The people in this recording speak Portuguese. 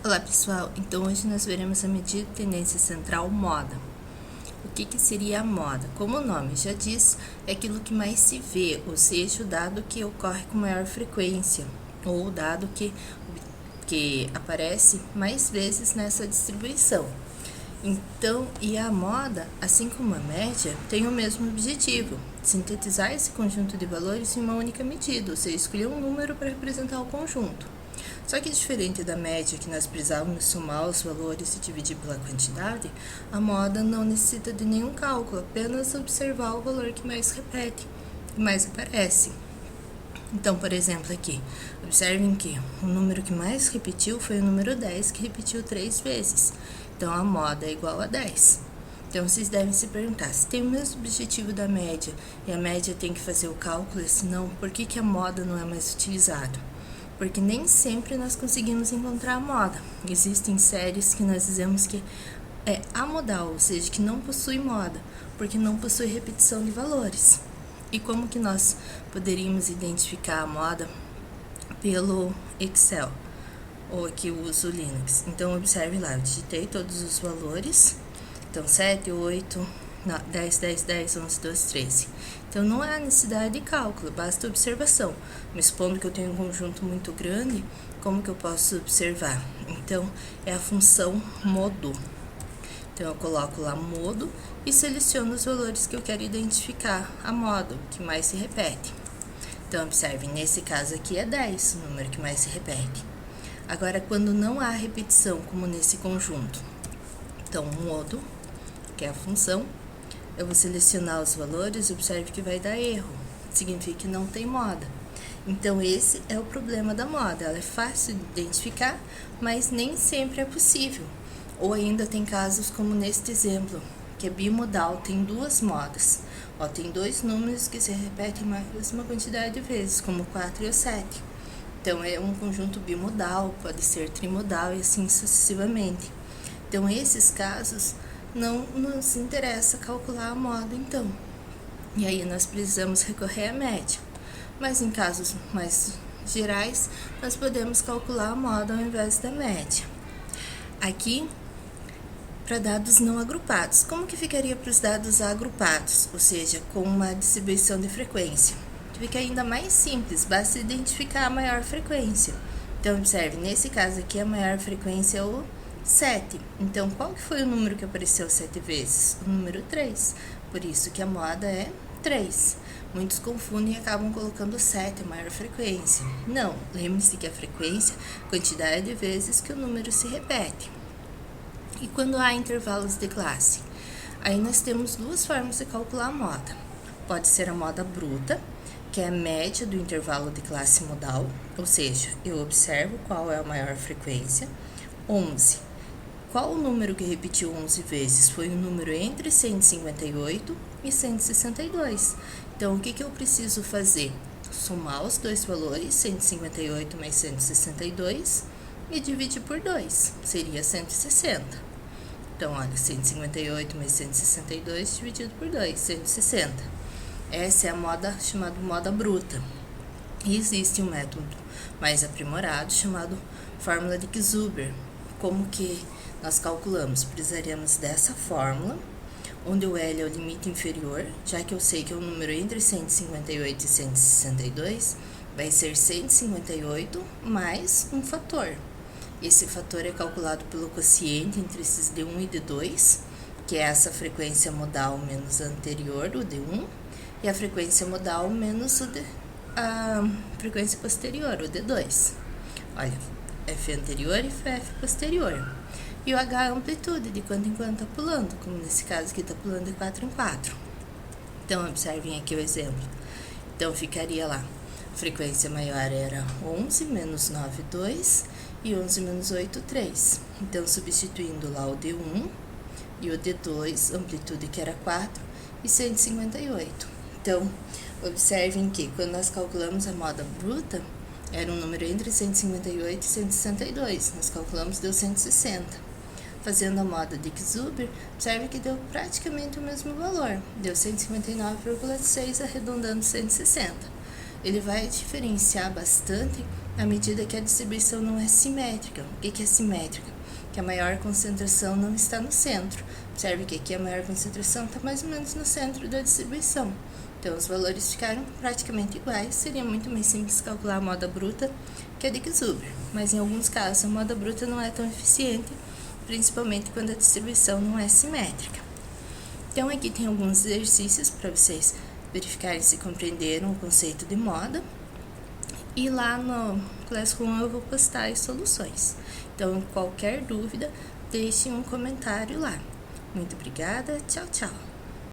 Olá pessoal, então hoje nós veremos a medida de tendência central moda. O que seria a moda? Como o nome já diz, é aquilo que mais se vê, ou seja, o dado que ocorre com maior frequência, ou o dado que aparece mais vezes nessa distribuição. Então, e a moda, assim como a média, tem o mesmo objetivo, sintetizar esse conjunto de valores em uma única medida, ou seja, escolher um número para representar o conjunto. Só que diferente da média, que nós precisávamos somar os valores e dividir pela quantidade, a moda não necessita de nenhum cálculo, apenas observar o valor que mais repete, que mais aparece. Então, por exemplo, aqui, observem que o número que mais repetiu foi o número 10, que repetiu 3 vezes. Então, a moda é igual a 10. Então, vocês devem se perguntar, se tem o mesmo objetivo da média e a média tem que fazer o cálculo, se não, por que a moda não é mais utilizada? Porque nem sempre nós conseguimos encontrar a moda. Existem séries que nós dizemos que é amodal, ou seja, que não possui moda, porque não possui repetição de valores. E como que nós poderíamos identificar a moda? Pelo Excel, ou aqui eu uso o Linux. Então, observe lá, eu digitei todos os valores, então 7, 8, 10, 10, 10, 11, 12, 13. Então, não há necessidade de cálculo, basta observação. Mas supondo que eu tenho um conjunto muito grande, como que eu posso observar? Então, é a função modo. Então, eu coloco lá modo e seleciono os valores que eu quero identificar a modo, que mais se repete. Então, observe, nesse caso aqui é 10, o número que mais se repete. Agora, quando não há repetição, como nesse conjunto, então, modo, que é a função, eu vou selecionar os valores e observe que vai dar erro, significa que não tem moda. Então, esse é o problema da moda, ela é fácil de identificar, mas nem sempre é possível. Ou ainda tem casos como neste exemplo, que é bimodal, tem duas modas. Tem dois números que se repetem a mesma quantidade de vezes, como 4 e o 7. Então, é um conjunto bimodal, pode ser trimodal e assim sucessivamente. Então, esses casos não nos interessa calcular a moda, então. E aí, nós precisamos recorrer à média. Mas em casos mais gerais, nós podemos calcular a moda ao invés da média. Aqui, para dados não agrupados. Como que ficaria para os dados agrupados? Ou seja, com uma distribuição de frequência. Fica ainda mais simples, basta identificar a maior frequência. Então, observe, nesse caso aqui, a maior frequência é o 7. Então, qual que foi o número que apareceu 7 vezes? O número 3. Por isso que a moda é 3. Muitos confundem e acabam colocando 7, a maior frequência. Não, lembre-se que a frequência é a quantidade de vezes que o número se repete. E quando há intervalos de classe? Aí nós temos duas formas de calcular a moda. Pode ser a moda bruta, que é a média do intervalo de classe modal, ou seja, eu observo qual é a maior frequência. 11. Qual o número que repetiu 11 vezes? Foi um número entre 158 e 162. Então, o que eu preciso fazer? Somar os dois valores, 158 mais 162, e dividir por 2, seria 160. Então, olha, 158 mais 162 dividido por 2, 160. Essa é a moda chamada moda bruta. E existe um método mais aprimorado chamado fórmula de Zuber. Como que nós calculamos? Precisaríamos dessa fórmula, onde o L é o limite inferior, já que eu sei que é um número entre 158 e 162, vai ser 158 mais um fator. Esse fator é calculado pelo quociente entre esses D1 e D2, que é essa frequência modal menos a anterior, o D1, e a frequência modal menos a frequência posterior, o D2. Olha, F anterior e F posterior. E o H é a amplitude, de quanto em quanto está pulando, como nesse caso aqui está pulando de 4 em 4. Então, observem aqui o exemplo. Então, ficaria lá, a frequência maior era 11 menos 9, 2, e 11 menos 8, 3. Então, substituindo lá o D1 e o D2, amplitude que era 4, e 158. Então, observem que quando nós calculamos a moda bruta, era um número entre 158 e 162. Nós calculamos, deu 160. Fazendo a moda de Zuber, observe que deu praticamente o mesmo valor. Deu 159,6, arredondando 160. Ele vai diferenciar bastante à medida que a distribuição não é simétrica. O que é simétrica? Que a maior concentração não está no centro. Observe que aqui a maior concentração está mais ou menos no centro da distribuição. Então, os valores ficaram praticamente iguais. Seria muito mais simples calcular a moda bruta que a de Zuber, mas em alguns casos a moda bruta não é tão eficiente, principalmente quando a distribuição não é simétrica. Então, aqui tem alguns exercícios para vocês verificarem se compreenderam o conceito de moda. E lá no Classroom eu vou postar as soluções. Então, qualquer dúvida, deixe um comentário lá. Muito obrigada, tchau, tchau!